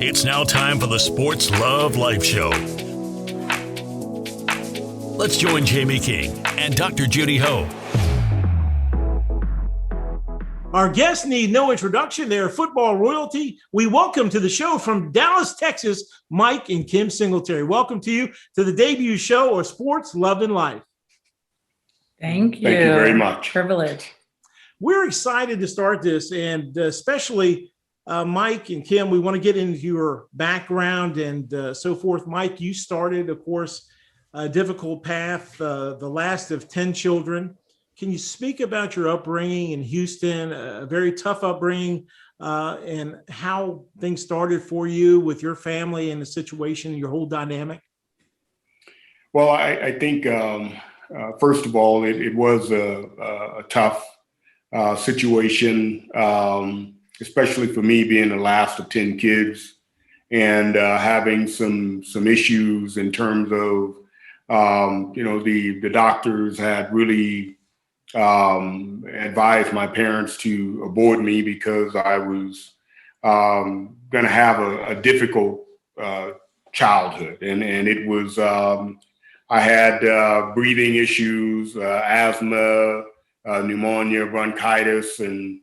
It's now time for the Sports Love Life Show. Let's join Jamie King and Dr. Judy Ho. Our guests need no introduction. They're football royalty. We welcome to the show from Dallas, Texas, Mike and Kim Singletary. Welcome to you to the debut show of Sports, Love, and Life. Thank you. Thank you very much. Privilege. We're excited to start this, and especially Mike and Kim, we want to get into your background and so forth. Mike, you started, of course, a difficult path, the last of 10 children. Can you speak about your upbringing in Houston, a very tough upbringing, and how things started for you with your family and the situation, your whole dynamic? Well, I think, first of all, it was a tough situation, especially for me being the last of 10 kids and having some issues in terms of, the doctors had really advised my parents to abort me because I was going to have a difficult childhood. And it was, I had breathing issues, asthma, pneumonia, bronchitis, and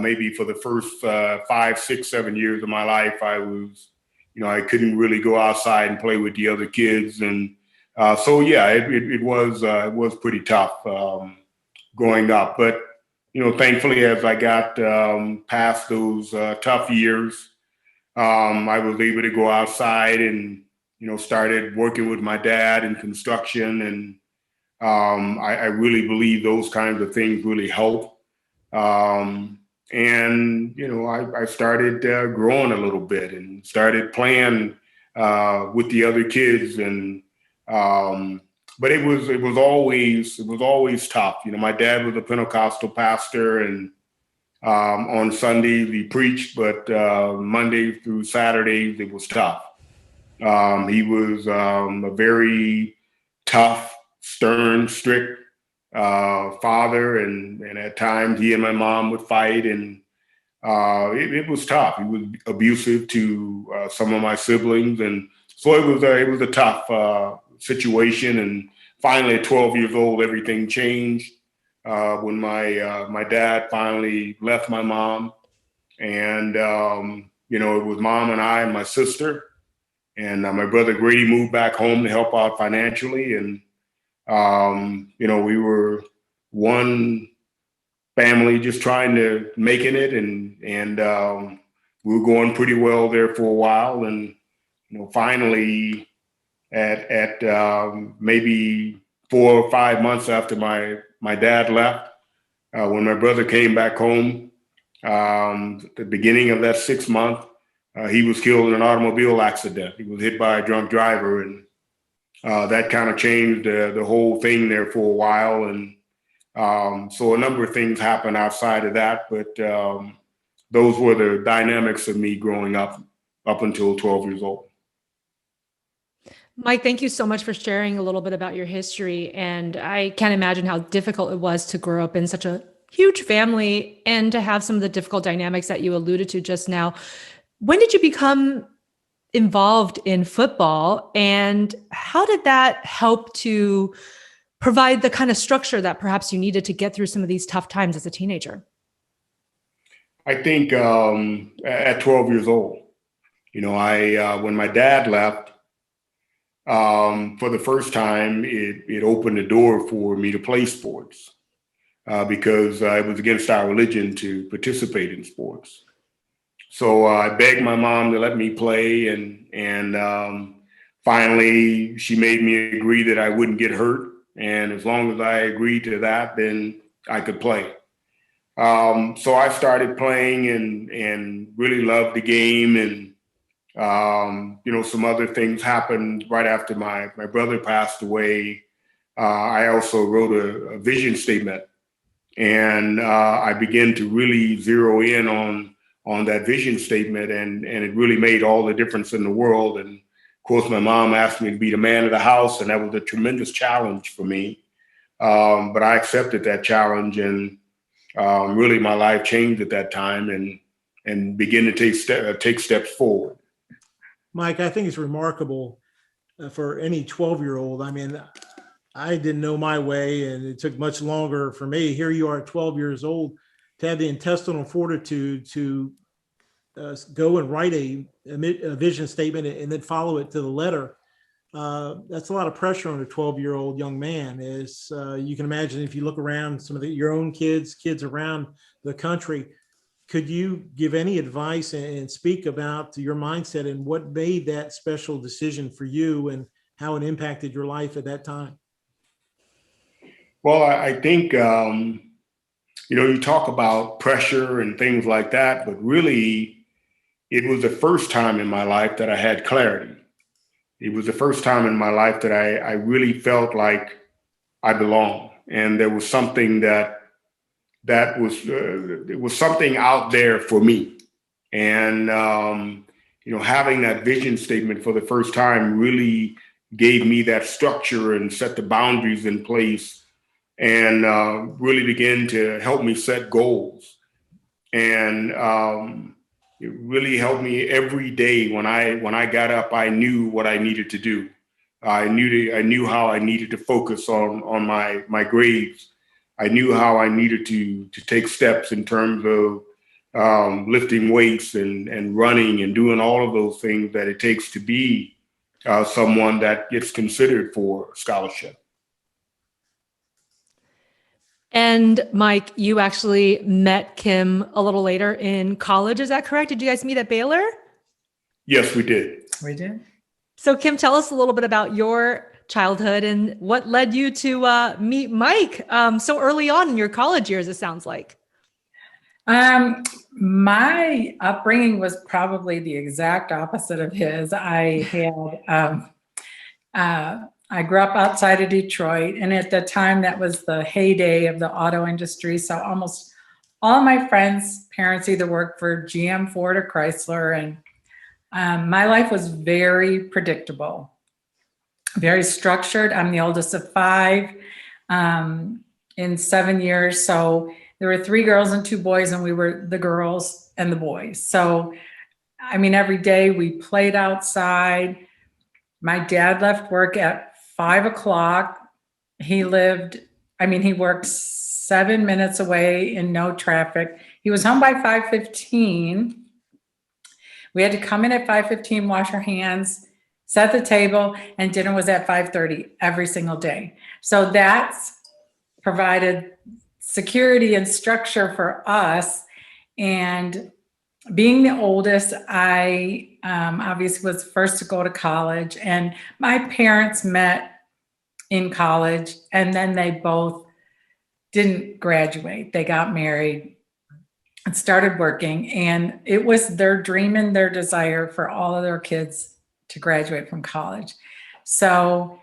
maybe for the first 5, 6, 7 years of my life, I was, I couldn't really go outside and play with the other kids. And it was pretty tough growing up. But, thankfully, as I got past those tough years, I was able to go outside and, started working with my dad in construction. And I really believe those kinds of things really help. I started growing a little bit and started playing with the other kids. And but it was always tough. My dad was a Pentecostal pastor, and on Sundays he preached, but Monday through Saturdays it was tough. He was a very tough, stern, strict father, and at times he and my mom would fight, and it was tough. He was abusive to some of my siblings, and so it was a tough situation. And finally, at 12 years old, everything changed when my dad finally left my mom, and it was mom and I and my sister, and my brother Grady moved back home to help out financially, and we were one family just trying to making it, and we were going pretty well there for a while, and finally at maybe 4 or 5 months after my dad left, when my brother came back home, the beginning of that 6th month, he was killed in an automobile accident. He was hit by a drunk driver, and that kind of changed the whole thing there for a while. And so a number of things happened outside of that, but those were the dynamics of me growing up until 12 years old. Mike, thank you so much for sharing a little bit about your history. And I can't imagine how difficult it was to grow up in such a huge family and to have some of the difficult dynamics that you alluded to just now. When did you become involved in football, and how did that help to provide the kind of structure that perhaps you needed to get through some of these tough times as a teenager? I think at 12 years old, when my dad left, for the first time, it opened the door for me to play sports because it was against our religion to participate in sports. So I begged my mom to let me play, and finally she made me agree that I wouldn't get hurt. And as long as I agreed to that, then I could play. So I started playing and really loved the game. And, some other things happened right after my brother passed away. I also wrote a vision statement, and I began to really zero in on that vision statement, and it really made all the difference in the world. And of course, my mom asked me to be the man of the house, and that was a tremendous challenge for me. But I accepted that challenge, and really my life changed at that time, and began to take steps forward. Mike, I think it's remarkable for any 12-year-old. I mean, I didn't know my way, and it took much longer for me. Here you are at 12 years old to have the intestinal fortitude to go and write a vision statement and then follow it to the letter. That's a lot of pressure on a 12-year-old young man. As you can imagine, if you look around some of your own kids around the country, could you give any advice and speak about your mindset and what made that special decision for you and how it impacted your life at that time? Well, I think, you talk about pressure and things like that, but really it was the first time in my life that I had clarity. It was the first time in my life that I really felt like I belonged. And there was something that was, it was something out there for me. And, having that vision statement for the first time really gave me that structure and set the boundaries in place and really began to help me set goals. And it really helped me every day. When I got up, I knew what I needed to do. I knew how I needed to focus on my grades. I knew how I needed to take steps in terms of lifting weights and running and doing all of those things that it takes to be someone that gets considered for scholarship. And Mike, you actually met Kim a little later in college. Is that correct? Did you guys meet at Baylor? Yes, we did. We did. So Kim, tell us a little bit about your childhood and what led you to meet Mike so early on in your college years, it sounds like. My upbringing was probably the exact opposite of his. I grew up outside of Detroit, and at the time that was the heyday of the auto industry. So almost all of my friends' parents either worked for GM, Ford, or Chrysler. And my life was very predictable, very structured. I'm the oldest of 5 in 7 years. So there were 3 girls and 2 boys, and we were the girls and the boys. So, I mean, every day we played outside. My dad left work at 5 o'clock. He worked 7 minutes away in no traffic. He was home by 5:15. We had to come in at 5:15, wash our hands, set the table, and dinner was at 5:30 every single day. So that's provided security and structure for us. And being the oldest, I obviously was first to go to college, and my parents met in college, and then they both didn't graduate. They got married and started working, and it was their dream and their desire for all of their kids to graduate from college. So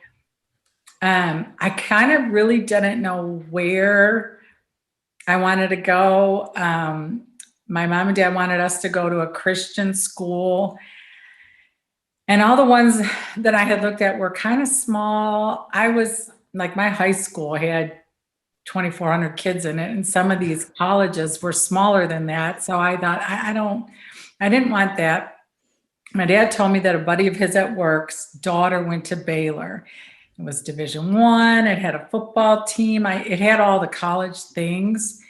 I kind of really didn't know where I wanted to go. My mom and dad wanted us to go to a Christian school. And all the ones that I had looked at were kind of small. I was like, my high school had 2,400 kids in it. And some of these colleges were smaller than that. So I thought, I didn't want that. My dad told me that a buddy of his at work's daughter went to Baylor. It was Division I. It had a football team. It had all the college things.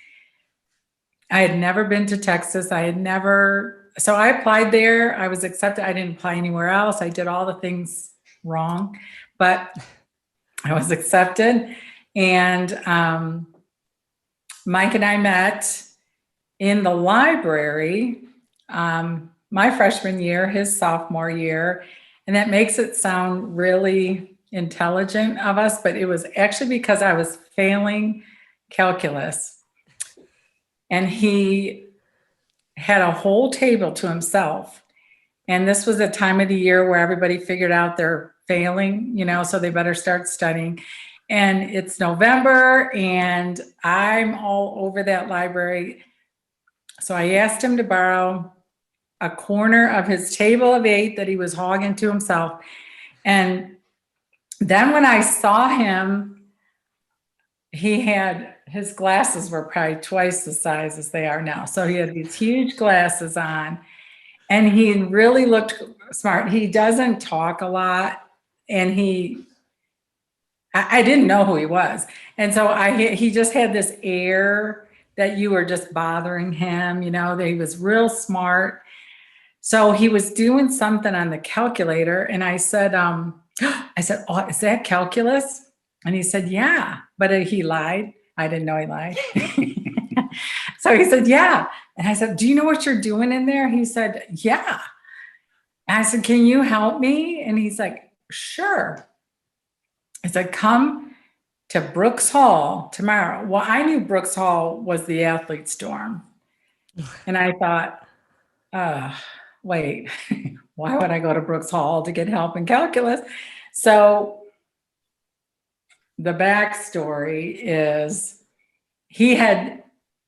I had never been to Texas. So I applied there. I was accepted. I didn't apply anywhere else. I did all the things wrong, but I was accepted. And Mike and I met in the library my freshman year, his sophomore year. And that makes it sound really intelligent of us, but it was actually because I was failing calculus. And he had a whole table to himself. And this was a time of the year where everybody figured out they're failing, so they better start studying. And it's November, and I'm all over that library. So I asked him to borrow a corner of his table of 8 that he was hogging to himself. And then when I saw him, his glasses were probably twice the size as they are now. So he had these huge glasses on. And he really looked smart. He doesn't talk a lot, and I didn't know who he was. And so he just had this air that you were just bothering him, that he was real smart. So he was doing something on the calculator, and I said, oh, is that calculus? And he said, yeah, but he lied. I didn't know he lied. So he said, yeah. And I said, do you know what you're doing in there? He said, yeah. And I said, can you help me? And he's like, sure. I said, come to Brooks Hall tomorrow. Well, I knew Brooks Hall was the athlete's dorm. And I thought, wait, why would I go to Brooks Hall to get help in calculus? So the backstory is he had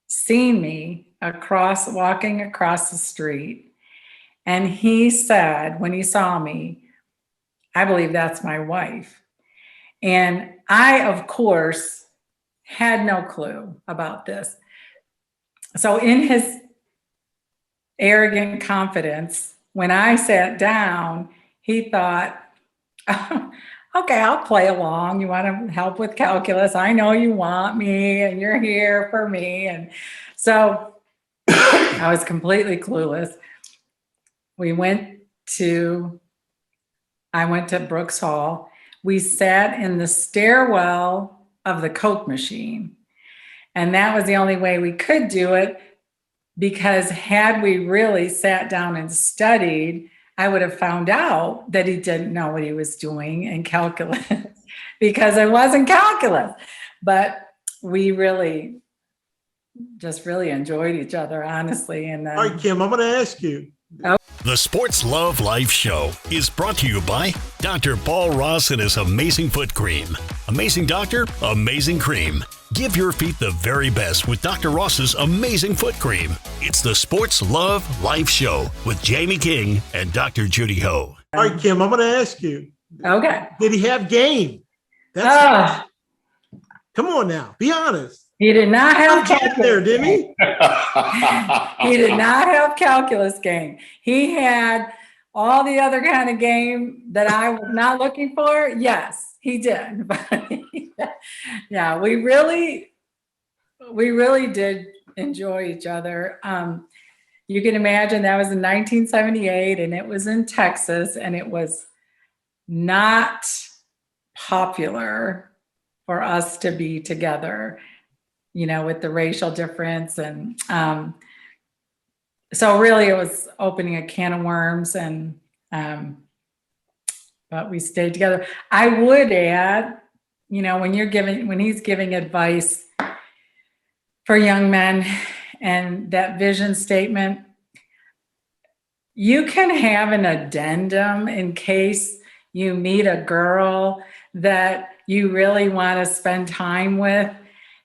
seen me walking across the street. And he said, when he saw me, I believe that's my wife. And I, of course, had no clue about this. So in his arrogant confidence, when I sat down, he thought, oh, okay, I'll play along. You want to help with calculus? I know you want me and you're here for me. And so I was completely clueless. I went to Brooks Hall. We sat in the stairwell of the Coke machine. And that was the only way we could do it, because had we really sat down and studied, I would have found out that he didn't know what he was doing in calculus because it wasn't calculus. But we really enjoyed each other, honestly. And all right, Kim, I'm going to ask you. The Sports Love Life Show is brought to you by Dr. Paul Ross and his Amazing Foot Cream. Amazing doctor, amazing cream. Give your feet the very best with Dr. Ross's Amazing Foot Cream. It's the Sports Love Life Show with Jamie King and Dr. Judy Ho. All right, Kim, I'm going to ask you. Okay. Did he have game? Come on now, be honest. He did not have calculus there, didn't he? He did not have calculus game. He had all the other kind of game that I was not looking for. Yes, he did. But yeah, we really did enjoy each other. You can imagine that was in 1978, and it was in Texas, and it was not popular for us to be together, with the racial difference. And so really it was opening a can of worms, and but we stayed together. I would add, when he's giving advice for young men and that vision statement, you can have an addendum in case you meet a girl that you really want to spend time with.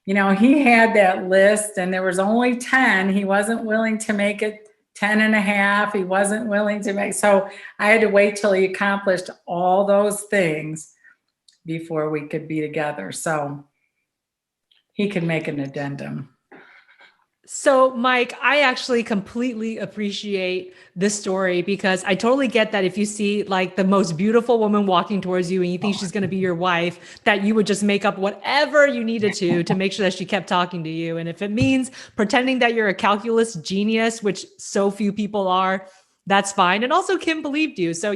He had that list, and there was only 10. He wasn't willing to make it 10 and a half. He wasn't willing to make, so I had to wait till he accomplished all those things before we could be together. So he could make an addendum. So, Mike, I actually completely appreciate this story, because I totally get that if you see like the most beautiful woman walking towards you and you think she's going to be your wife, that you would just make up whatever you needed to make sure that she kept talking to you. And if it means pretending that you're a calculus genius, which so few people are, that's fine. And also Kim believed you. So,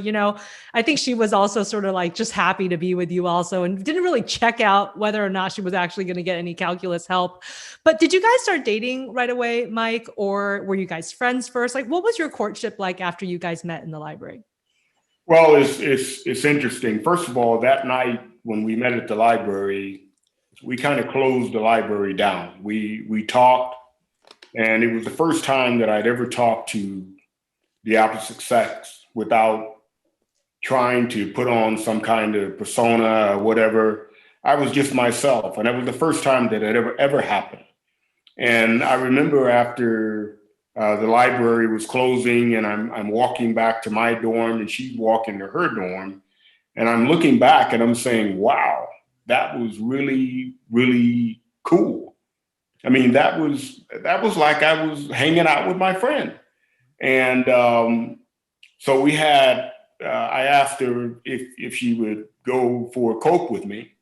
I think she was also sort of like just happy to be with you also, and didn't really check out whether or not she was actually going to get any calculus help. But did you guys start dating right away, Mike, or were you guys friends first? Like, what was your courtship like after you guys met in the library? Well, it's interesting. First of all, that night when we met at the library, we kind of closed the library down. We talked, and it was the first time that I'd ever talked to the opposite sex without trying to put on some kind of persona or whatever. I was just myself. And that was the first time that it ever happened. And I remember after the library was closing, and I'm walking back to my dorm, and she's walking to her dorm. And I'm looking back and I'm saying, wow, that was really, really cool. I mean, that was like I was hanging out with my friend. And so I asked her if she would go for a Coke with me.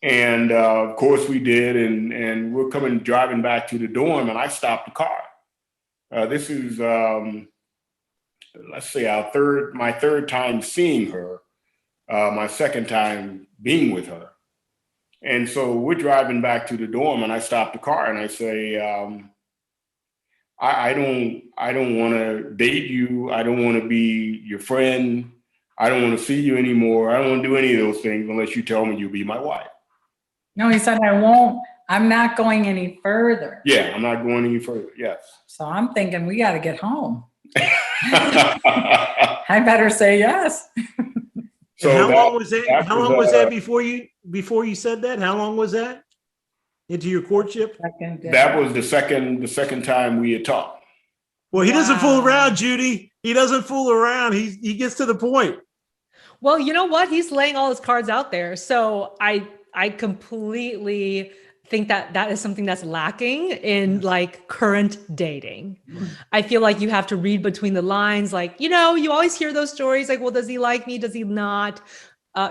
And of course we did. And we're driving back to the dorm, and I stopped the car. This is, let's say, my third time seeing her, my second time being with her. And so we're driving back to the dorm, and I stop the car and I say, I don't want to date you. I don't want to be your friend. I don't want to see you anymore. I don't want to do any of those things unless you tell me you'll be my wife. No, he said, I'm not going any further. Yeah, I'm not going any further. Yes. So I'm thinking we got to get home. I better say yes. So how long was that? How long was that before you said that? How long was that into your courtship? That was the second time we had talked. Well, he doesn't fool around, Judy. He doesn't fool around. He gets to the point. Well, you know what? He's laying all his cards out there. So I completely think that is something that's lacking in like current dating. I feel like you have to read between the lines. Like, you always hear those stories like, well, does he like me? Does he not?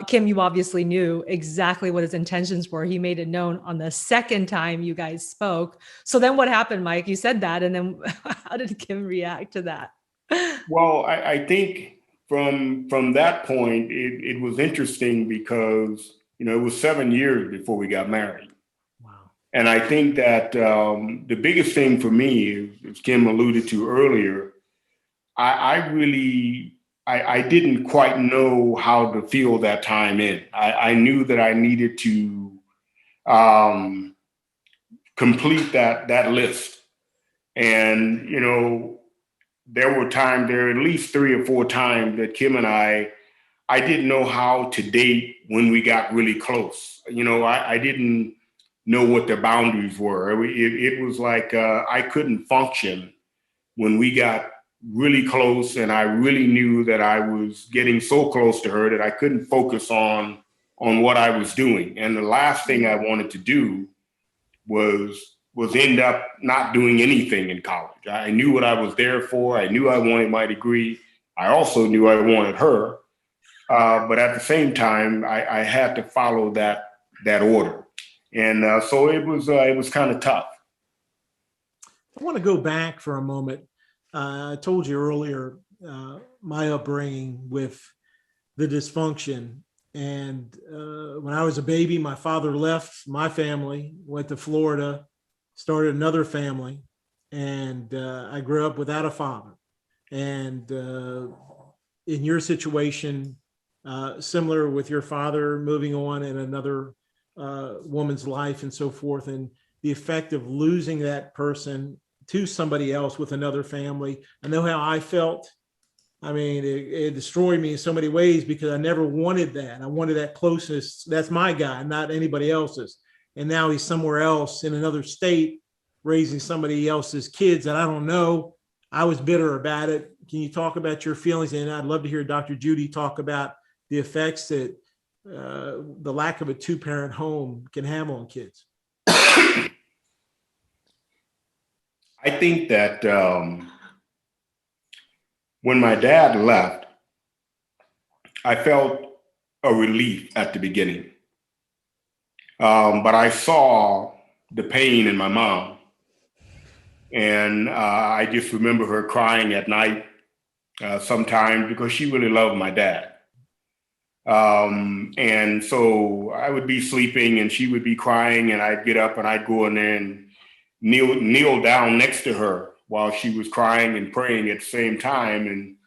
Kim, you obviously knew exactly what his intentions were. He made it known on the second time you guys spoke. So then what happened, Mike? You said that. And then how did Kim react to that? Well, I think from that point, it was interesting because, it was 7 years before we got married. Wow. And I think that the biggest thing for me, as Kim alluded to earlier, I didn't quite know how to feel that time in. I knew that I needed to complete that list. And, there were at least 3 or 4 times that Kim and I didn't know how to date when we got really close. I didn't know what the boundaries were. It was like I couldn't function when we got really close, and I really knew that I was getting so close to her that I couldn't focus on what I was doing. And the last thing I wanted to do was end up not doing anything in college. I knew what I was there for. I knew I wanted my degree. I also knew I wanted her. But at the same time, I had to follow that order. And so it was kind of tough. I want to go back for a moment. I told you earlier, my upbringing with the dysfunction. And when I was a baby, my father left my family, went to Florida, started another family, and I grew up without a father. And in your situation, similar with your father moving on in another woman's life and so forth, and the effect of losing that person to somebody else with another family. I know how I felt. I mean, it destroyed me in so many ways because I never wanted that. I wanted that closeness. That's my guy, not anybody else's. And now he's somewhere else in another state, raising somebody else's kids that I don't know. I was bitter about it. Can you talk about your feelings? And I'd love to hear Dr. Judy talk about the effects that the lack of a 2-parent home can have on kids. I think that when my dad left, I felt a relief at the beginning. But I saw the pain in my mom. And I just remember her crying at night sometimes because she really loved my dad. And so I would be sleeping and she would be crying, and I'd get up and I'd go in there and kneel down next to her while she was crying and praying at the same time.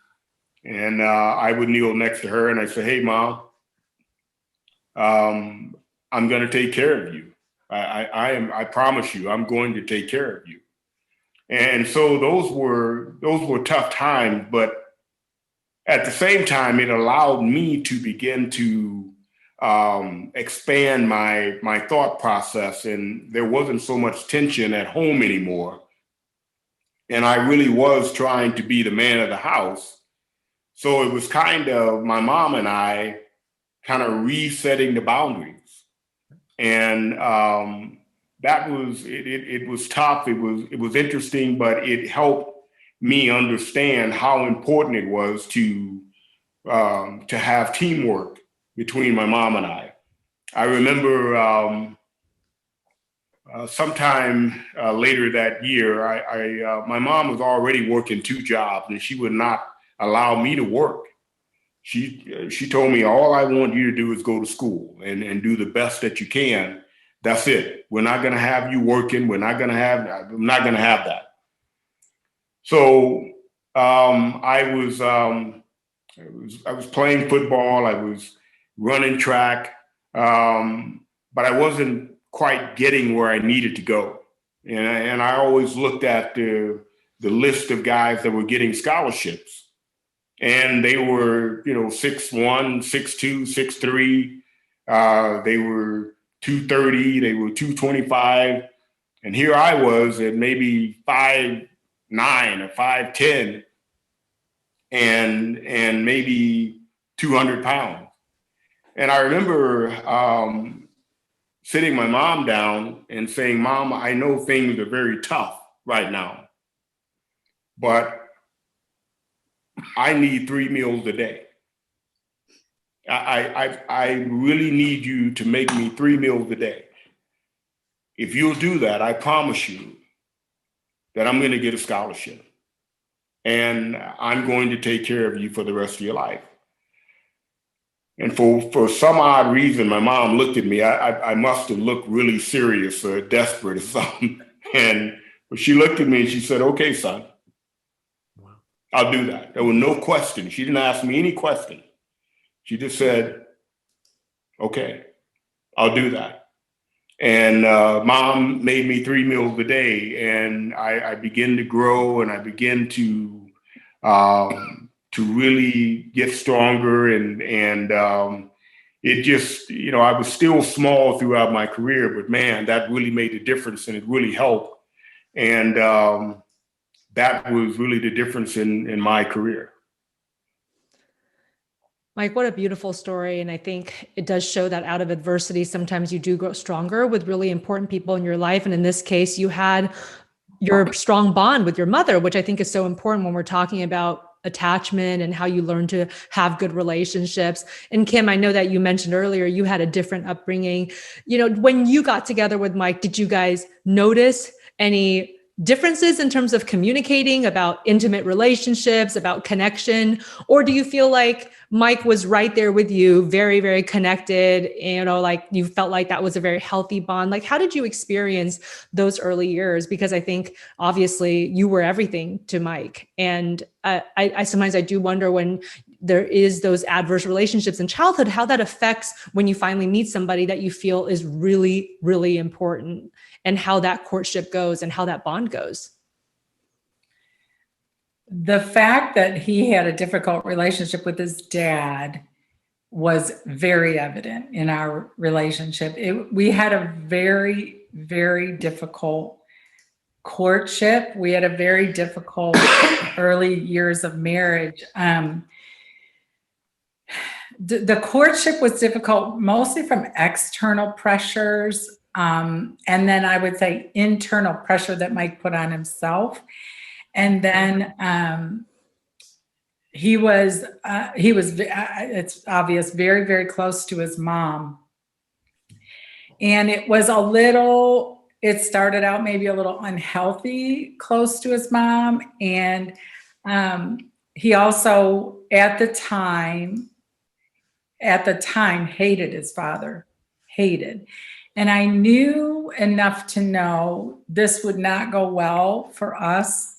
And I would kneel next to her and I'd say, "Hey, Mom, I'm going to take care of you. I promise you, I'm going to take care of you." And so those were tough times, but at the same time, it allowed me to begin to expand my thought process, and there wasn't so much tension at home anymore. And I really was trying to be the man of the house. So it was kind of my mom and I kind of resetting the boundaries. And that was, it was tough. It was interesting, but it helped me understand how important it was to have teamwork between my mom and I. I remember sometime later that year, my mom was already working 2 jobs, and she would not allow me to work. She told me, all I want you to do is go to school and do the best that you can. That's it. We're not going to have you working. I'm not going to have that. So I was playing football. I was running track, but I wasn't quite getting where I needed to go. And I always looked at the list of guys that were getting scholarships. And they were, 6'1", 6'2", 6'3". They were 230, they were 225. And here I was at maybe 5'9" or 5'10", and maybe 200 pounds. And I remember sitting my mom down and saying, Mom, I know things are very tough right now, but I need 3 meals a day. I really need you to make me 3 meals a day. If you'll do that, I promise you that I'm going to get a scholarship, and I'm going to take care of you for the rest of your life. And for some odd reason, my mom looked at me. I must have looked really serious or desperate or something. And she looked at me and she said, okay, son, I'll do that. There was no question. She didn't ask me any question. She just said, okay, I'll do that. And Mom made me 3 meals a day, and I began to grow, and I began to really get stronger. And it just, I was still small throughout my career, but man, that really made a difference, and it really helped. And that was really the difference in my career. Mike, what a beautiful story. And I think it does show that out of adversity, sometimes you do grow stronger with really important people in your life. And in this case, you had your strong bond with your mother, which I think is so important when we're talking about attachment and how you learn to have good relationships. And Kim, I know that you mentioned earlier, you had a different upbringing. When you got together with Mike, did you guys notice any differences in terms of communicating about intimate relationships, about connection? Or do you feel like Mike was right there with you, very, very connected, like you felt like that was a very healthy bond? Like, how did you experience those early years? Because I think obviously you were everything to Mike. And I sometimes I do wonder, when there is those adverse relationships in childhood, how that affects when you finally meet somebody that you feel is really, really important, and how that courtship goes and how that bond goes. The fact that he had a difficult relationship with his dad was very evident in our relationship. We had a very, very difficult courtship. We had a very difficult early years of marriage. The courtship was difficult mostly from external pressures. And then I would say internal pressure that Mike put on himself. And then he was, it's obvious, very, very close to his mom. And it started out maybe a little unhealthy, close to his mom. And he also, at the time, hated his father, hated. And I knew enough to know this would not go well for us.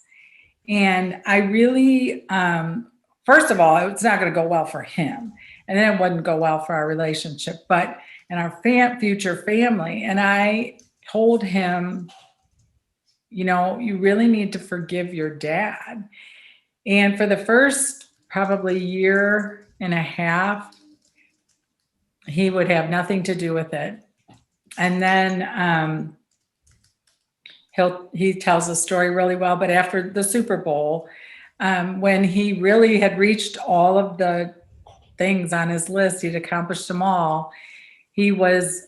And I really, first of all, it's not going to go well for him. And then it wouldn't go well for our relationship, but in our future family. And I told him, you really need to forgive your dad. And for the first probably year and a half, he would have nothing to do with it. And then he tells the story really well, but after the Super Bowl, when he really had reached all of the things on his list, he'd accomplished them all, he was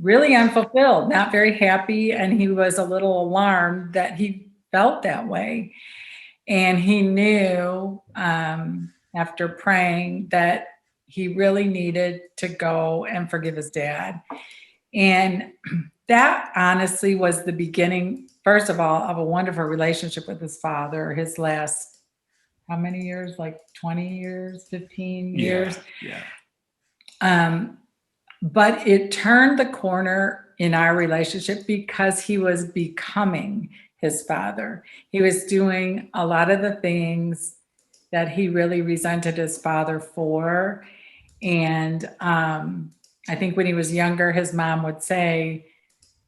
really unfulfilled, not very happy, and he was a little alarmed that he felt that way. And he knew after praying that he really needed to go and forgive his dad. And that honestly was the beginning, first of all, of a wonderful relationship with his father, his last, how many years? Like 20 years, 15 years. Yeah. But it turned the corner in our relationship because he was becoming his father. He was doing a lot of the things that he really resented his father for. And I think when he was younger, his mom would say,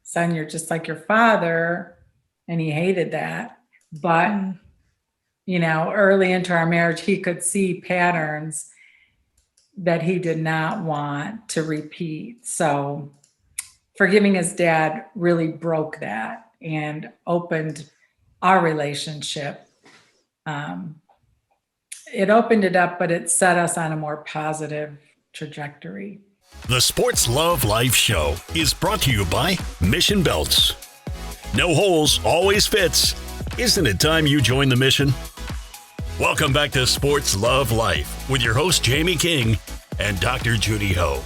"Son, you're just like your father." And he hated that. But, you know, early into our marriage, he could see patterns that he did not want to repeat. So forgiving his dad really broke that and opened our relationship. It opened it up, but it set us on a more positive trajectory. The Sports Love Life Show is brought to you by Mission Belts. No holes, always fits. Isn't it time you join the mission? Welcome back to Sports Love Life with your host, Jamie King and Dr. Judy Ho.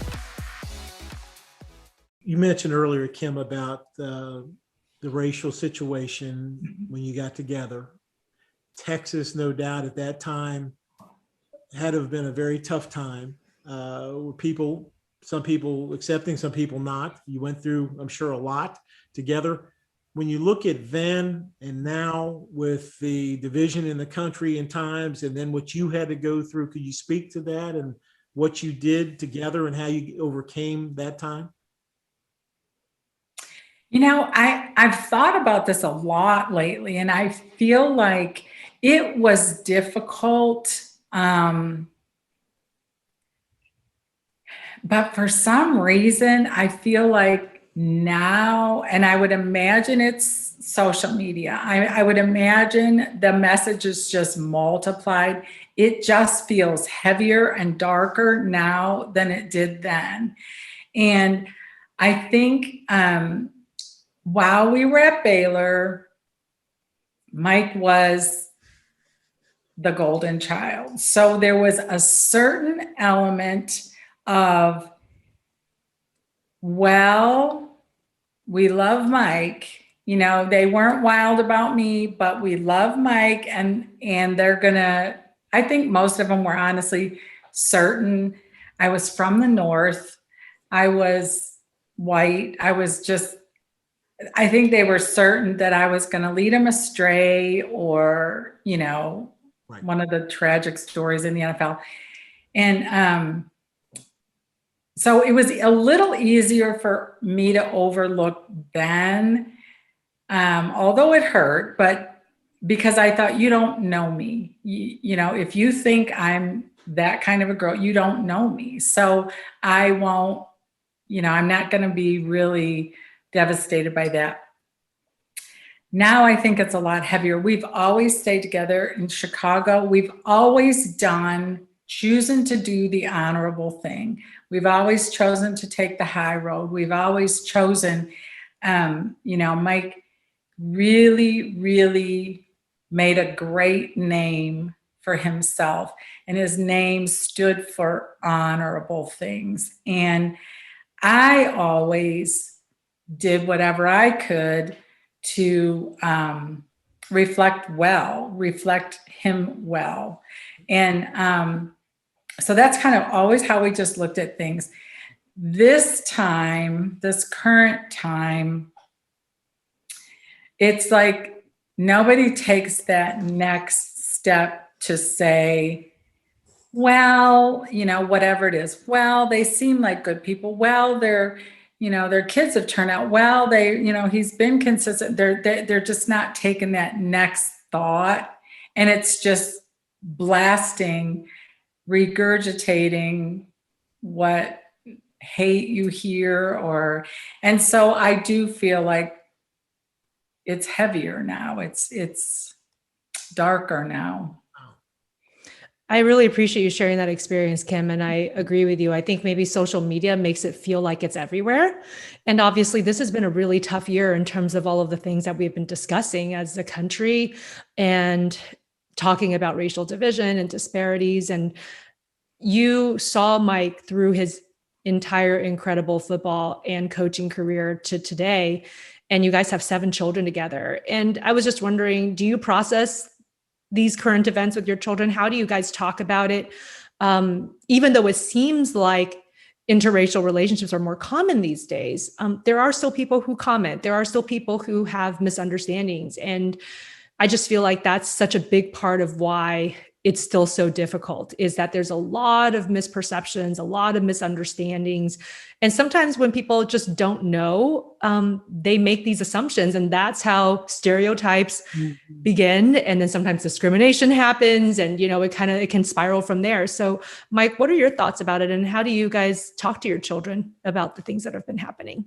You mentioned earlier, Kim, about the racial situation when you got together. Texas, no doubt, at that time had to have been a very tough time. Some people accepting, some people not. You went through, I'm sure, a lot together. When you look at then and now with the division in the country and times, and then what you had to go through, could you speak to that and what you did together and how you overcame that time? You know, I've thought about this a lot lately, and I feel like it was difficult. But for some reason, I feel like now, and I would imagine it's social media, I would imagine the messages just multiplied. It just feels heavier and darker now than it did then. And I think while we were at Baylor, Mike was the golden child. So there was a certain element of, well, we love Mike. You know, they weren't wild about me, but we love Mike, and they're gonna, I think most of them were honestly certain. I was from the North. I was white. I think they were certain that I was going to lead them astray, or, you know, Right. One of the tragic stories in the NFL. And so it was a little easier for me to overlook then, although it hurt, but because I thought, you don't know me. You know, if you think I'm that kind of a girl, you don't know me. So I won't, you know, I'm not going to be really devastated by that. Now I think it's a lot heavier. We've always stayed together in Chicago. We've always chosen to do the honorable thing. We've always chosen to take the high road. We've always chosen, you know, Mike really, really made a great name for himself, and his name stood for honorable things. And I always did whatever I could to reflect him well. And so that's kind of always how we just looked at things. This current time, it's like nobody takes that next step to say, well, you know, whatever it is, well, they seem like good people. Well, they're, you know, their kids have turned out well. They, you know, he's been consistent. They're just not taking that next thought. And it's just blasting, regurgitating what hate you hear, and so I do feel like it's heavier now. It's darker now. I really appreciate you sharing that experience, Kim, and I agree with you. I think maybe social media makes it feel like it's everywhere. And obviously, this has been a really tough year in terms of all of the things that we've been discussing as a country. And talking about racial division and disparities. And you saw Mike through his entire incredible football and coaching career to today, and you guys have 7 children together. And I was just wondering, do you process these current events with your children? How do you guys talk about it? Even though it seems like interracial relationships are more common these days, there are still people who comment. There are still people who have misunderstandings. And I just feel like that's such a big part of why it's still so difficult, is that there's a lot of misperceptions, a lot of misunderstandings. And sometimes when people just don't know, they make these assumptions, and that's how stereotypes begin. And then sometimes discrimination happens, and, it can spiral from there. So Mike, what are your thoughts about it? And how do you guys talk to your children about the things that have been happening?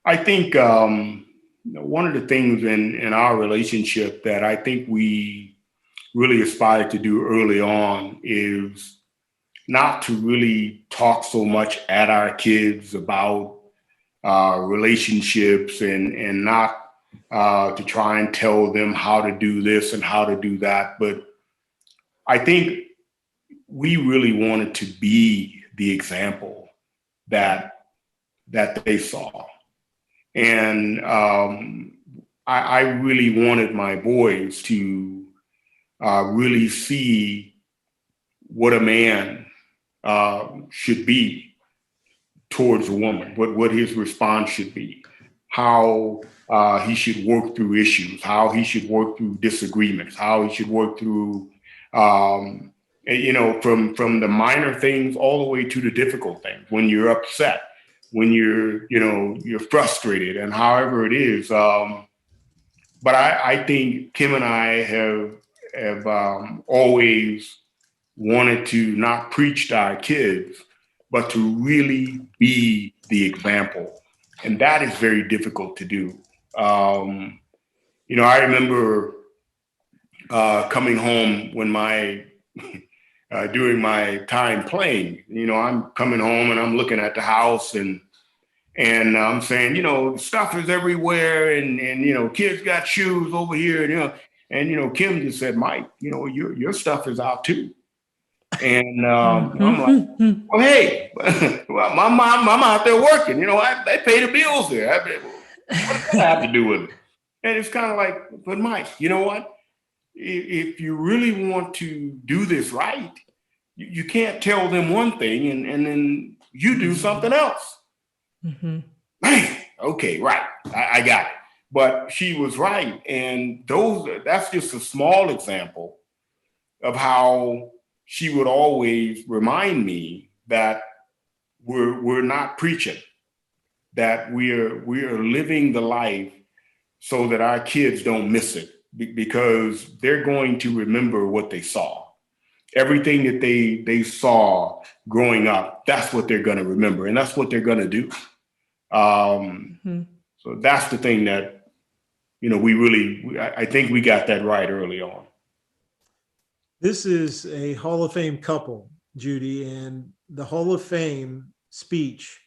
I think one of the things in our relationship that I think we really aspired to do early on is not to really talk so much at our kids about relationships and not to try and tell them how to do this and how to do that. But I think we really wanted to be the example that they saw. And I really wanted my boys to really see what a man should be towards a woman, what his response should be, how he should work through issues, how he should work through disagreements, how he should work through, from the minor things all the way to the difficult things. When you're upset, when you're frustrated, and however it is. But I think Kim and I have always wanted to not preach to our kids, but to really be the example. And that is very difficult to do. I remember coming home when during my time playing, I'm coming home and I'm looking at the house and I'm saying, stuff is everywhere and kids got shoes over here, and Kim just said, Mike, your stuff is out too. And I'm like, well, hey, well, my mom out there working. They pay the bills there. What does that have to do with it? And it's kind of like, but Mike, you know what? If you really want to do this right, you can't tell them one thing and then you do something else. Man, okay, right. I got it. But she was right. And that's just a small example of how she would always remind me that we're not preaching, that we're living the life so that our kids don't miss it, because they're going to remember what they saw. Everything that they saw growing up, that's what they're going to remember, and that's what they're going to do. So that's the thing that, I think we got that right early on. This is a Hall of Fame couple, Judy, and the Hall of Fame speech,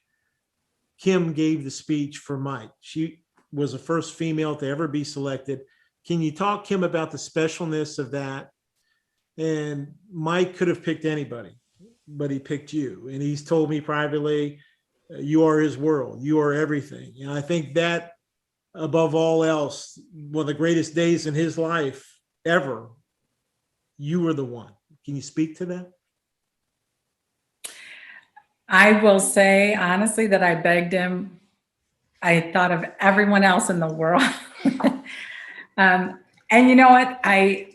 Kim gave the speech for Mike. She was the first female to ever be selected. Can you talk, Kim, about the specialness of that? And Mike could have picked anybody, but he picked you. And he's told me privately, you are his world. You are everything. And I think that, above all else, one of the greatest days in his life ever, you were the one. Can you speak to that? I will say, honestly, that I begged him. I thought of everyone else in the world. And you know what? I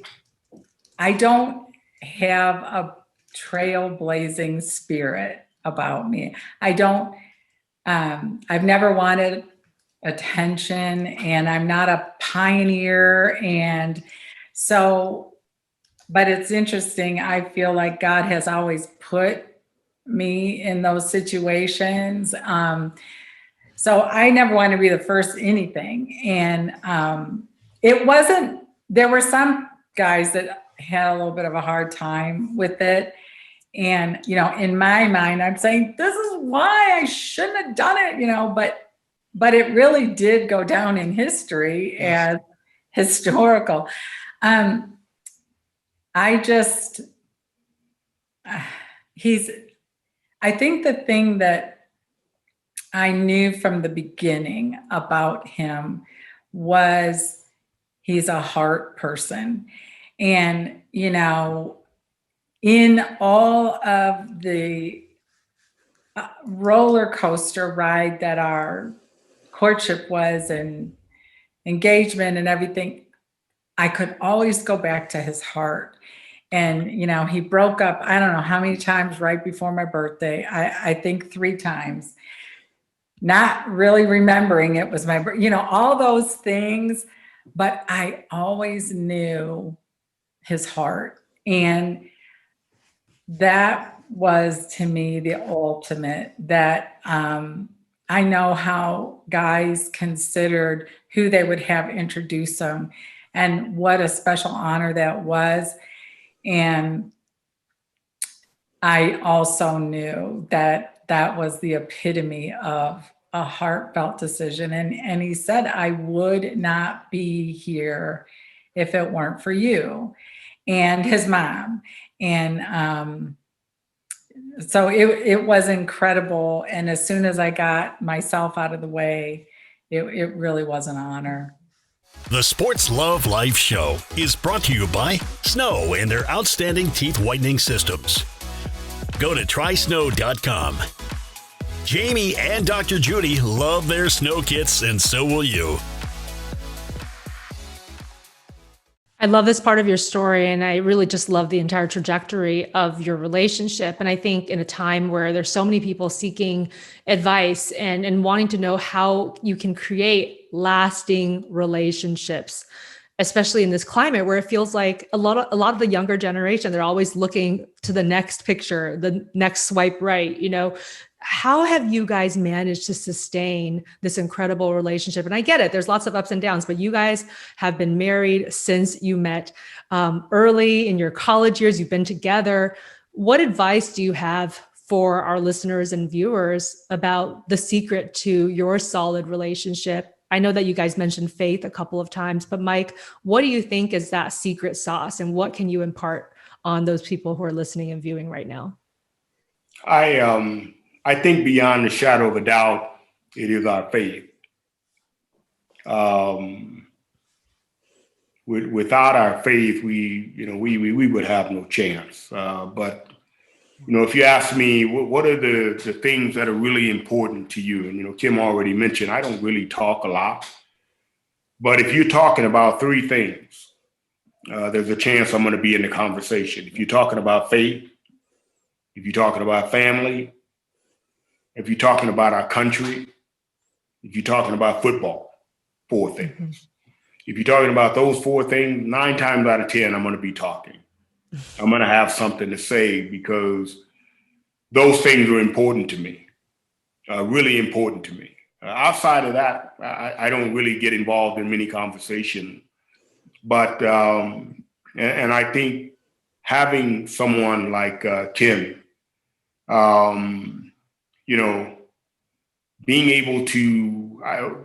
don't have a trailblazing spirit about me. I've never wanted attention, and I'm not a pioneer. And so, but it's interesting. I feel like God has always put me in those situations. So I never wanted to be the first anything. And there were some guys that had a little bit of a hard time with it. And, in my mind, I'm saying, this is why I shouldn't have done it, but it really did go down in history as historical. I just, I think the thing that I knew from the beginning about him was he's a heart person. And, you know, in all of the roller coaster ride that our courtship was and engagement and everything, I could always go back to his heart. And, you know, he broke up, I don't know how many times right before my birthday. I think 3 times, not really remembering it was my, you know, all those things. But I always knew his heart. And that was to me the ultimate, that I know how guys considered who they would have introduce them, and what a special honor that was. And I also knew that that was the epitome of a heartfelt decision. And he said, I would not be here if it weren't for you, and his mom. And so it was incredible. And as soon as I got myself out of the way, it really was an honor. The Sports Love Life Show is brought to you by Snow and their outstanding teeth whitening systems. Go to trysnow.com. Jamie and Dr. Judy love their snow kits, and so will you. I love this part of your story, and I really just love the entire trajectory of your relationship. And I think in a time where there's so many people seeking advice and wanting to know how you can create lasting relationships, especially in this climate where it feels like a lot of the younger generation, they're always looking to the next picture, the next swipe right, you know. How have you guys managed to sustain this incredible relationship? And I get it, there's lots of ups and downs, but you guys have been married since you met early in your college years. You've been together. What advice do you have for our listeners and viewers about the secret to your solid relationship? I know that you guys mentioned faith a couple of times, but Mike, what do you think is that secret sauce, and what can you impart on those people who are listening and viewing right now? I think beyond a shadow of a doubt, it is our faith. Without our faith, we would have no chance. But if you ask me, what are the things that are really important to you? And Kim already mentioned, I don't really talk a lot. But if you're talking about 3 things, there's a chance I'm going to be in the conversation. If you're talking about faith, if you're talking about family, if you're talking about our country, if you're talking about football, 4 things. Mm-hmm. If you're talking about those 4 things, 9 times out of 10, I'm going to be talking. I'm going to have something to say, because those things are important to me, really important to me. Outside of that, I don't really get involved in many conversations. But, and I think having someone like Kim, being able to,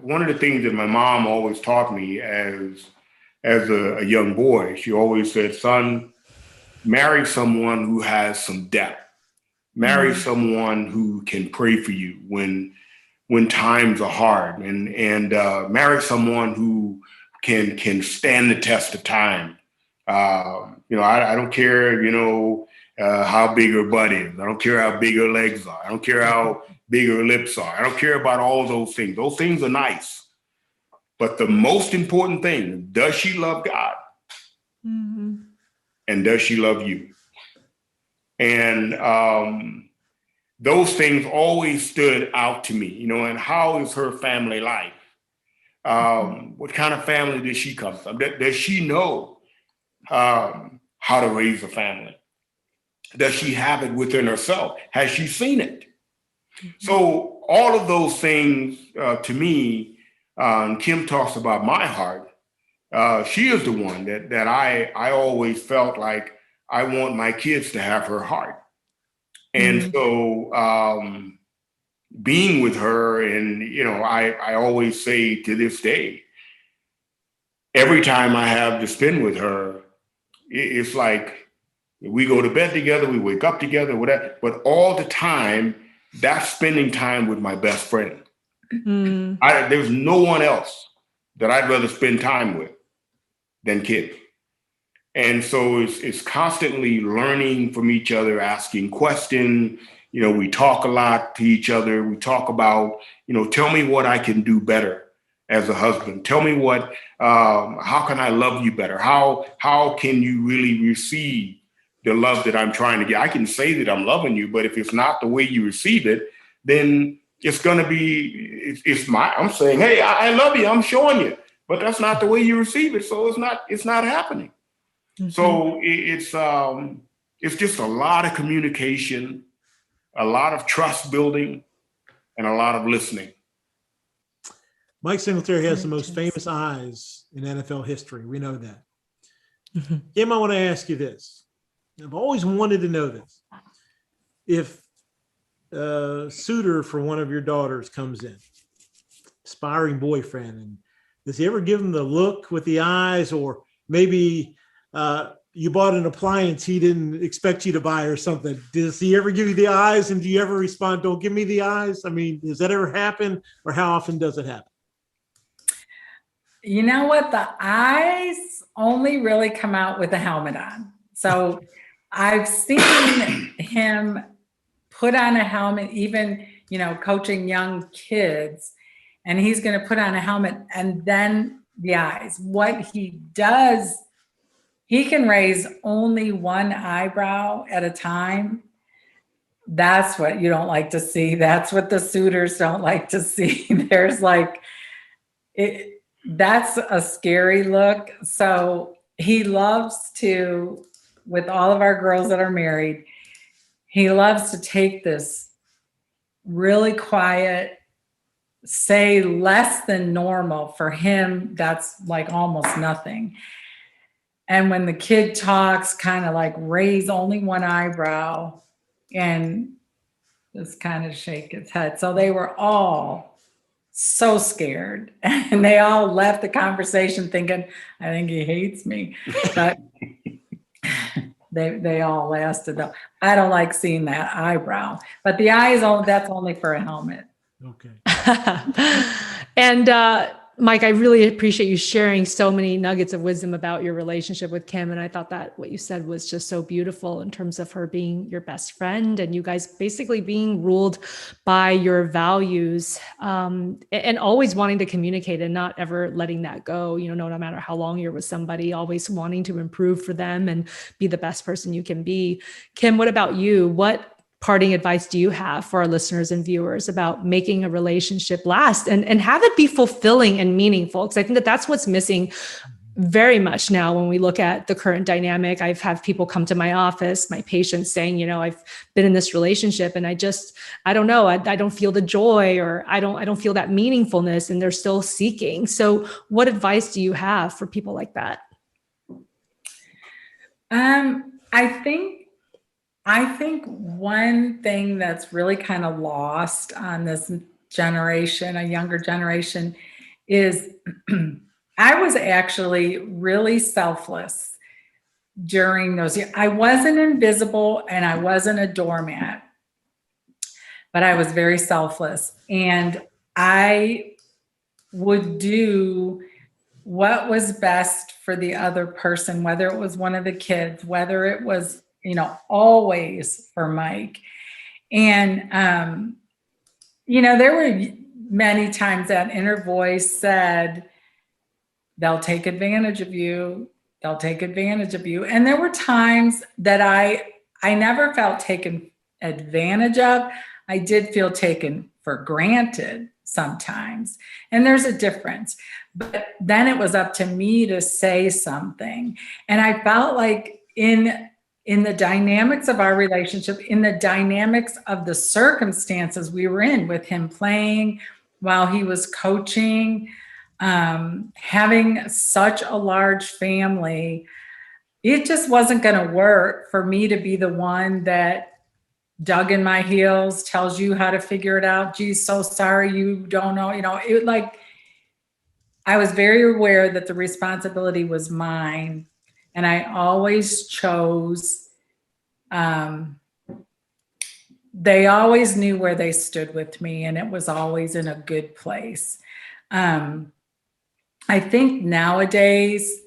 one of the things that my mom always taught me as a young boy, she always said, son, marry someone who has some depth. Marry someone who can pray for you when times are hard, and marry someone who can stand the test of time. I don't care, how big her butt is. I don't care how big her legs are. I don't care how big her lips are. I don't care about all those things. Those things are nice. But the most important thing, does she love God? Mm-hmm. And does she love you? And those things always stood out to me, and how is her family life? What kind of family does she come from? Does she know how to raise a family? Does she have it within herself? Has she seen it? Mm-hmm. So all of those things, to me, Kim talks about my heart. She is the one that I always felt like I want my kids to have her heart. And so being with her, and, I always say to this day, every time I have to spend with her, it's like We go to bed together, we wake up together, whatever. But all the time, that's spending time with my best friend. Mm. There's no one else that I'd rather spend time with than Kid. And so it's constantly learning from each other, asking questions. We talk a lot to each other. We talk about, tell me what I can do better as a husband. Tell me how can I love you better? How can you really receive the love that I'm trying to get? I can say that I'm loving you, but if it's not the way you receive it, then it's going to be, I'm saying, hey, I love you. I'm showing you, but that's not the way you receive it. So it's not happening. Mm-hmm. So it's just a lot of communication, a lot of trust building, and a lot of listening. Mike Singletary has the most famous eyes in NFL history. We know that. Mm-hmm. Kim, I want to ask you this. I've always wanted to know this. If a suitor for one of your daughters comes in, aspiring boyfriend, and does he ever give him the look with the eyes, or maybe you bought an appliance he didn't expect you to buy or something? Does he ever give you the eyes, and do you ever respond, don't give me the eyes? I mean, does that ever happen, or how often does it happen? You know what? The eyes only really come out with a helmet on. So I've seen him put on a helmet, even, coaching young kids, and he's going to put on a helmet and then the eyes. What he does, he can raise only one eyebrow at a time. That's what you don't like to see. That's what the suitors don't like to see. There's that's a scary look. So he loves to, with all of our girls that are married, he loves to take this really quiet, say less than normal. For him, that's like almost nothing. And when the kid talks, kind of like raise only one eyebrow and just kind of shake his head. So they were all so scared, and they all left the conversation thinking, I think he hates me. But they all lasted though. I don't like seeing that eyebrow, but the eyes, that's only for a helmet. Okay. And Mike, I really appreciate you sharing so many nuggets of wisdom about your relationship with Kim. And I thought that what you said was just so beautiful in terms of her being your best friend and you guys basically being ruled by your values, and always wanting to communicate and not ever letting that go, no matter how long you're with somebody, always wanting to improve for them and be the best person you can be. Kim, what about you? What parting advice do you have for our listeners and viewers about making a relationship last and have it be fulfilling and meaningful? Because I think that's what's missing very much now when we look at the current dynamic. I've had people come to my office, my patients saying, I've been in this relationship and I don't know, I don't feel the joy, or I don't feel that meaningfulness, and they're still seeking. So what advice do you have for people like that? I think one thing that's really kind of lost on this generation, a younger generation, is I was actually really selfless during those years. I wasn't invisible and I wasn't a doormat, but I was very selfless. And I would do what was best for the other person, whether it was one of the kids, whether it was always for Mike. And, there were many times that inner voice said, they'll take advantage of you. They'll take advantage of you. And there were times that I never felt taken advantage of. I did feel taken for granted sometimes. And there's a difference. But then it was up to me to say something. And I felt like in the dynamics of our relationship, in the dynamics of the circumstances we were in, with him playing while he was coaching, having such a large family, it just wasn't going to work for me to be the one that dug in my heels, tells you how to figure it out. Geez, so sorry, you don't know. I was very aware that the responsibility was mine. And I always chose They always knew where they stood with me, and it was always in a good place. I think nowadays,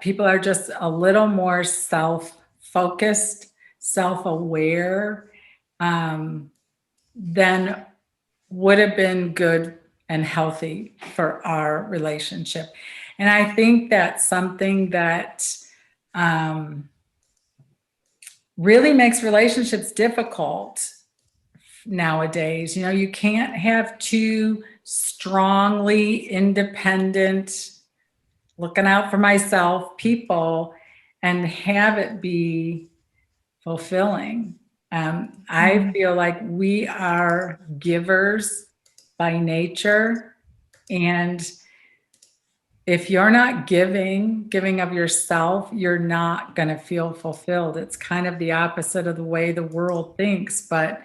people are just a little more self-focused, self-aware, than would have been good and healthy for our relationship. And I think that's something that really makes relationships difficult nowadays. You know, you can't have two strongly independent, looking out for myself people and have it be fulfilling. I feel like we are givers by nature, and if you're not giving of yourself, you're not going to feel fulfilled. It's kind of the opposite of the way the world thinks, but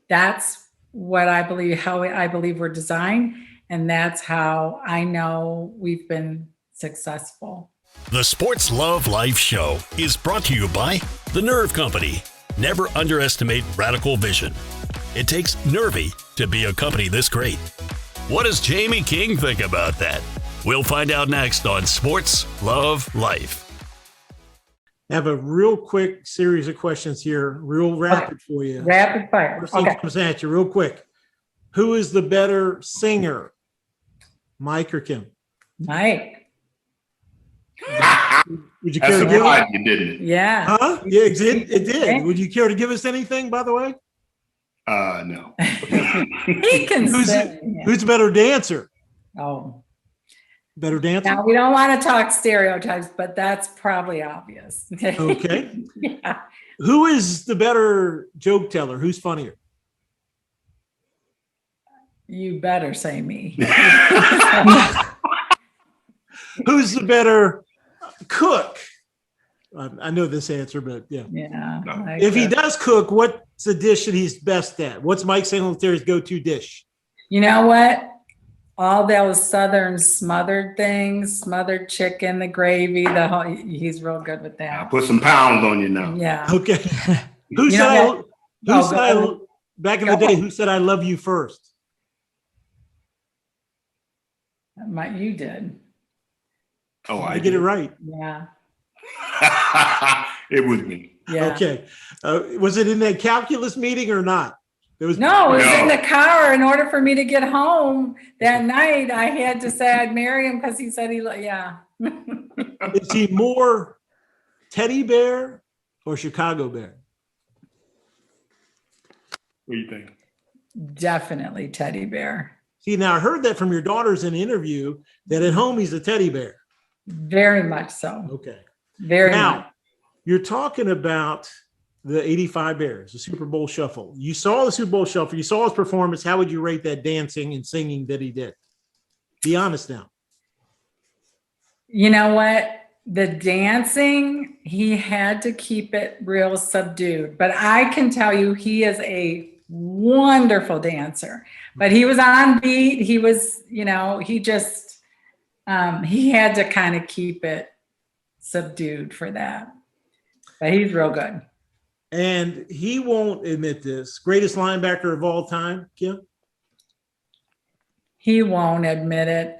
that's what I believe, how I believe we're designed, and that's how I know we've been successful. The Sports Love Life Show is brought to you by The Nerve Company. Never underestimate radical vision. It takes nervy to be a company this great. What does Jamie King think about that? We'll find out next on Sports Love Life. I have a real quick series of questions here, real rapid for you. Rapid fire. First thing comes at you real quick. Who is the better singer, Mike or Kim? Mike. Would you care to give surprised you, didn't it? Yeah. Huh? Yeah, it did. Would you care to give us anything, by the way? No. He can sing. Who's a better dancer? Oh. Better dancer? Now, we don't want to talk stereotypes, but that's probably obvious. Okay. Yeah. Who is the better joke teller? Who's funnier? You better say me. Who's the better cook? I know this answer, but yeah. Yeah. If he does cook, what's the dish that he's best at? What's Mike Singletary's go-to dish? You know what? All those Southern smothered things, smothered chicken, the gravy, he's real good with I'll that. put some pounds on you now. Yeah. Okay. Back in the day, who said I love you first? You did. Oh, I get it right. Yeah. It was me. Yeah. Okay. Was it in that calculus meeting or not? No, it was in the car. In order for me to get home that night, I had to say I'd marry him because he said yeah. Is he more teddy bear or Chicago bear? What do you think? Definitely teddy bear. See, now I heard that from your daughters in an interview that at home he's a teddy bear. Very much so. Okay. Very now, much. You're talking about the 85 Bears, the Super Bowl Shuffle. You saw the Super Bowl Shuffle. You saw his performance. How would you rate that dancing and singing that he did? Be honest now. You know what? The dancing, he had to keep it real subdued. But I can tell you he is a wonderful dancer. But he was on beat. He was, he just, he had to kind of keep it subdued for that. But he's real good. And he won't admit this. Greatest linebacker of all time, Kim? He won't admit it.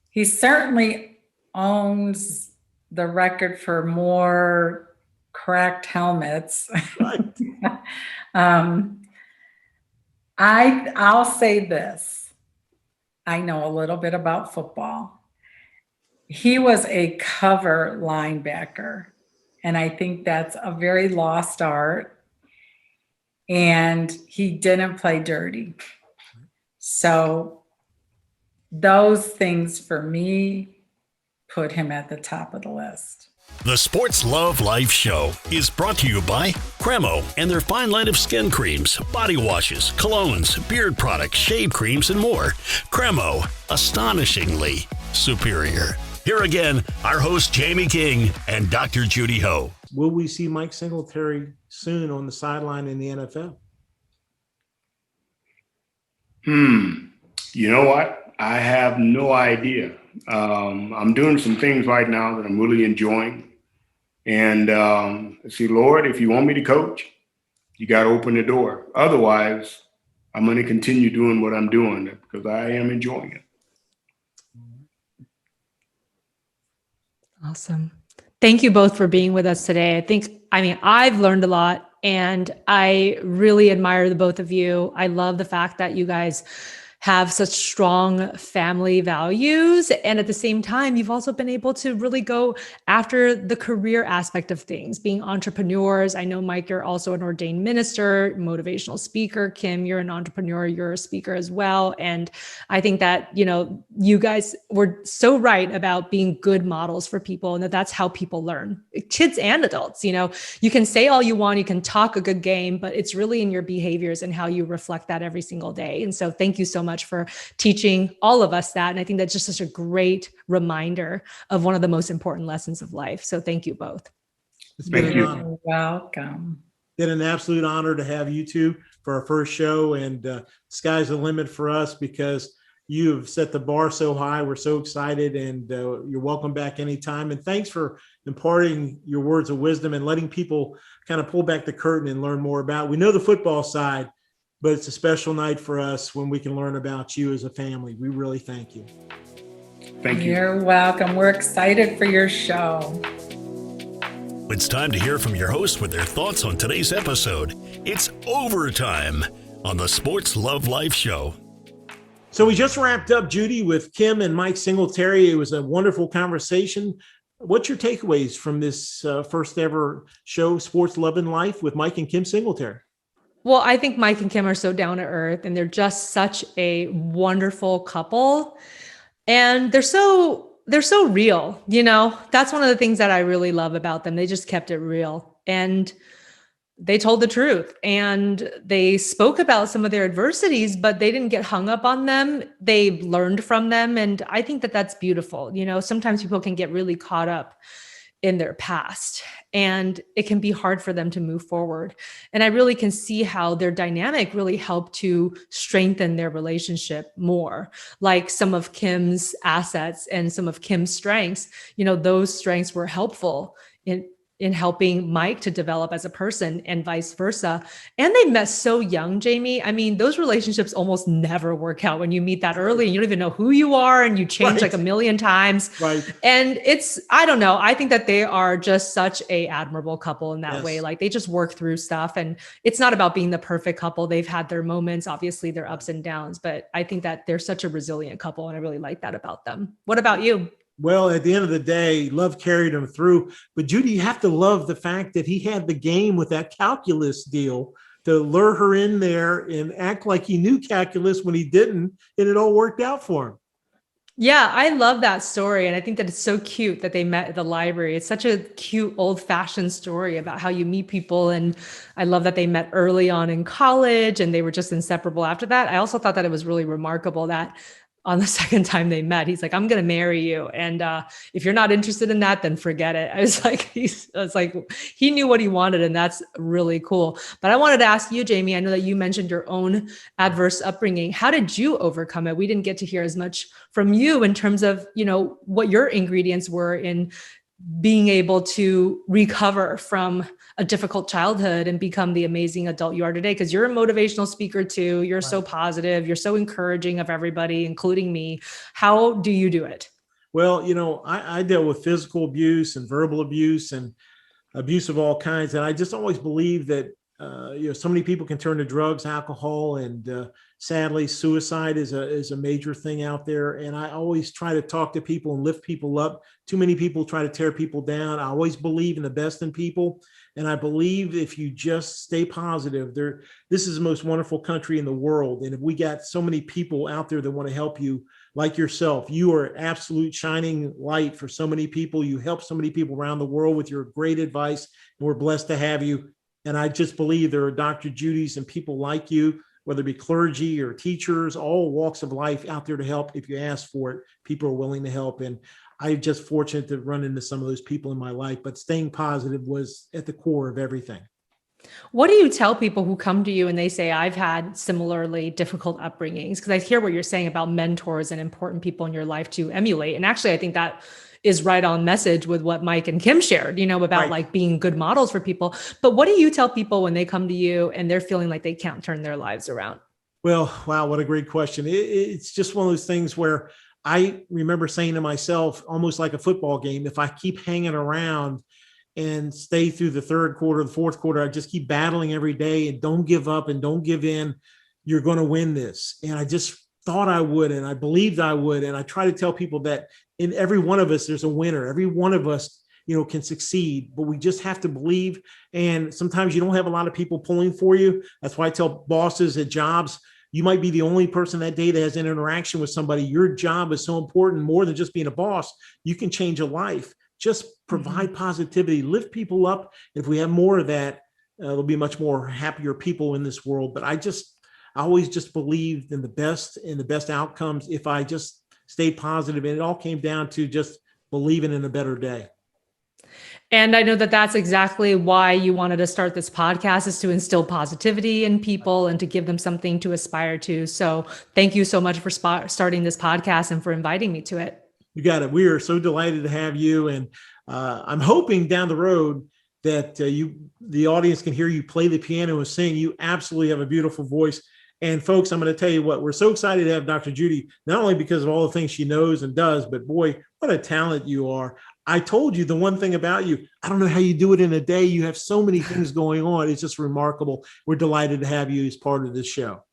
He certainly owns the record for more cracked helmets. Right. I'll say this. I know a little bit about football. He was a cover linebacker. And I think that's a very lost art. And he didn't play dirty. So those things for me put him at the top of the list. The Sports Love Life Show is brought to you by Cremo and their fine line of skin creams, body washes, colognes, beard products, shave creams, and more. Cremo, astonishingly superior. Here again, our host Jamie King and Dr. Judy Ho. Will we see Mike Singletary soon on the sideline in the NFL? You know what? I have no idea. I'm doing some things right now that I'm really enjoying. And I say, Lord, if you want me to coach, you got to open the door. Otherwise, I'm going to continue doing what I'm doing because I am enjoying it. Awesome. Thank you both for being with us today. I've learned a lot and I really admire the both of you. I love the fact that you guys have such strong family values. And at the same time, you've also been able to really go after the career aspect of things, being entrepreneurs. I know, Mike, you're also an ordained minister, motivational speaker. Kim, you're an entrepreneur, you're a speaker as well. And I think that, you guys were so right about being good models for people and that's how people learn, kids and adults. You can say all you want, you can talk a good game, but it's really in your behaviors and how you reflect that every single day. And so thank you so much for teaching all of us that. And I think that's just such a great reminder of one of the most important lessons of life. So thank you both. Thank you. You're welcome. Been an absolute honor to have you two for our first show, and sky's the limit for us because you have set the bar so high. We're so excited, and you're welcome back anytime. And thanks for imparting your words of wisdom and letting people kind of pull back the curtain and learn more about. We know the football side, but it's a special night for us when we can learn about you as a family. We really thank you. Thank you. You're welcome. We're excited for your show. It's time to hear from your hosts with their thoughts on today's episode. It's overtime on the Sports Love Life Show. So we just wrapped up, Judy, with Kim and Mike Singletary. It was a wonderful conversation. What's your takeaways from this first ever show, Sports Love and Life, with Mike and Kim Singletary? Well, I think Mike and Kim are so down to earth and they're just such a wonderful couple. And they're so real, That's one of the things that I really love about them. They just kept it real and they told the truth and they spoke about some of their adversities, but they didn't get hung up on them. They learned from them. And I think that that's beautiful. Sometimes people can get really caught up in their past and it can be hard for them to move forward. And I really can see how their dynamic really helped to strengthen their relationship more. Like some of Kim's assets and some of Kim's strengths, those strengths were helpful in helping Mike to develop as a person and vice versa. And they met so young, Jamie. I mean, those relationships almost never work out when you meet that early and you don't even know who you are and you change like a million times. Right. And I don't know. I think that they are just such a admirable couple in that way. Like they just work through stuff and it's not about being the perfect couple. They've had their moments, obviously their ups and downs, but I think that they're such a resilient couple. And I really like that about them. What about you? Well, at the end of the day, love carried him through. But Judy, you have to love the fact that he had the game with that calculus deal to lure her in there and act like he knew calculus when he didn't, and it all worked out for him. Yeah, I love that story. And I think that it's so cute that they met at the library. It's such a cute, old-fashioned story about how you meet people. And I love that they met early on in college and they were just inseparable after that. I also thought that it was really remarkable that on the second time they met, he's like, I'm going to marry you. And if you're not interested in that, then forget it. I was like, he knew what he wanted. And that's really cool. But I wanted to ask you, Jamie, I know that you mentioned your own adverse upbringing. How did you overcome it? We didn't get to hear as much from you in terms of, what your ingredients were in being able to recover from a difficult childhood and become the amazing adult you are today. Because you're a motivational speaker too. You're so positive. You're so encouraging of everybody, including me. How do you do it? Well, I dealt with physical abuse and verbal abuse and abuse of all kinds. And I just always believe that, so many people can turn to drugs, alcohol, and sadly, suicide is a major thing out there. And I always try to talk to people and lift people up. Too many people try to tear people down. I always believe in the best in people. And I believe if you just stay positive, this is the most wonderful country in the world. And if we got so many people out there that want to help you, like yourself, you are absolute shining light for so many people. You help so many people around the world with your great advice. And we're blessed to have you. And I just believe there are Dr. Judys and people like you, whether it be clergy or teachers, all walks of life out there to help. If you ask for it, people are willing to help. And I'm just fortunate to run into some of those people in my life, but staying positive was at the core of everything. What do you tell people who come to you and they say, I've had similarly difficult upbringings? Because I hear what you're saying about mentors and important people in your life to emulate. And actually, I think that is right on message with what Mike and Kim shared, about Right. like being good models for people. But what do you tell people when they come to you and they're feeling like they can't turn their lives around? Well, wow, what a great question. It's just one of those things where I remember saying to myself, almost like a football game, if I keep hanging around and stay through the third quarter, the fourth quarter, I just keep battling every day and don't give up and don't give in, you're going to win this. And I just thought I would, and I believed I would. And I try to tell people that in every one of us, there's a winner. Every one of us, can succeed, but we just have to believe. And sometimes you don't have a lot of people pulling for you. That's why I tell bosses at jobs, you might be the only person that day that has an interaction with somebody. Your job is so important, more than just being a boss. You can change a life. Just provide positivity, lift people up. If we have more of that, there'll be much more happier people in this world. But I always just believed in the best outcomes if I just stayed positive. And it all came down to just believing in a better day. And I know that that's exactly why you wanted to start this podcast, is to instill positivity in people and to give them something to aspire to. So thank you so much for starting this podcast and for inviting me to it. You got it. We are so delighted to have you. And I'm hoping down the road that the audience can hear you play the piano and sing. You absolutely have a beautiful voice. And folks, I'm going to tell you what, we're so excited to have Dr. Judy, not only because of all the things she knows and does, but boy, what a talent you are. I told you the one thing about you, I don't know how you do it in a day. You have so many things going on. It's just remarkable. We're delighted to have you as part of this show.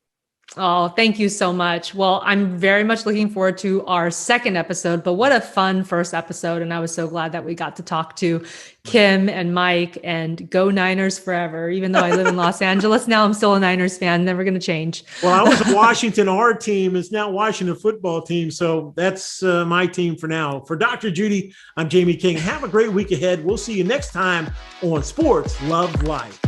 Oh, thank you so much. Well, I'm very much looking forward to our second episode, but what a fun first episode. And I was so glad that we got to talk to Kim and Mike, and go Niners forever. Even though I live in Los Angeles now, I'm still a Niners fan, never going to change. Well, I was Washington. Our team is now Washington football team. So that's my team for now. For Dr. Judy, I'm Jamie King. Have a great week ahead. We'll see you next time on Sports Love Life.